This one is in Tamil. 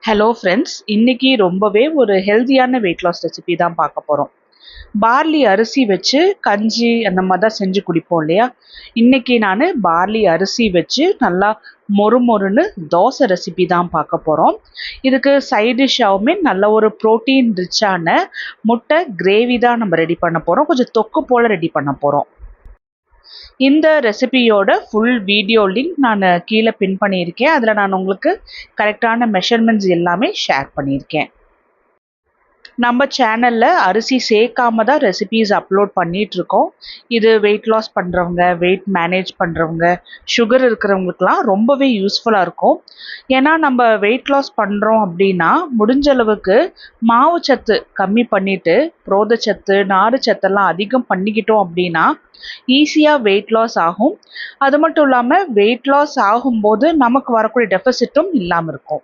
ஹலோ ஃப்ரெண்ட்ஸ், இன்னைக்கு ரொம்பவே ஒரு ஹெல்தியான வெயிட் லாஸ் ரெசிபி தான் பார்க்க போகிறோம். பார்லி அரிசி வச்சு கஞ்சி அந்த மாதிரி தான் செஞ்சு குடிப்போம் இல்லையா? இன்னைக்கு நான் பார்லி அரிசி வச்சு நல்லா மொறுமொறுன்னு தோசை ரெசிபி தான் பார்க்க போகிறோம். இதுக்கு சைட் டிஷ்ஷாகவுமே நல்ல ஒரு ப்ரோட்டீன் ரிச்சான முட்டை கிரேவி தான் நம்ம ரெடி பண்ண போகிறோம். கொஞ்சம் தொக்கு போல் ரெடி பண்ண போகிறோம். இந்த ரெசிபியோட ஃபுல் வீடியோ லிங்க் நான் கீழே பின் பண்ணியிருக்கேன். அதில் நான் உங்களுக்கு கரெக்டான மெஷர்மெண்ட்ஸ் எல்லாமே ஷேர் பண்ணியிருக்கேன். நம்ம சேனலில் அரிசி சேர்க்காம தான் ரெசிபீஸ் அப்லோட் பண்ணிகிட்ருக்கோம். இது வெயிட் லாஸ் பண்ணுறவங்க, வெயிட் மேனேஜ் பண்ணுறவங்க, சுகர் இருக்கிறவங்களுக்குலாம் ரொம்பவே யூஸ்ஃபுல்லாக இருக்கும். ஏன்னா நம்ம வெயிட் லாஸ் பண்ணுறோம் அப்படின்னா முடிஞ்ச அளவுக்கு மாவுச்சத்து கம்மி பண்ணிவிட்டு புரதச்சத்து, நார்ச்சத்தெல்லாம் அதிகம் பண்ணிக்கிட்டோம் அப்படின்னா ஈஸியாக வெயிட் லாஸ் ஆகும். அது மட்டும் இல்லாமல் வெயிட் லாஸ் ஆகும்போது நமக்கு வரக்கூடிய டெஃபிசிட்டும் இல்லாமல் இருக்கும்.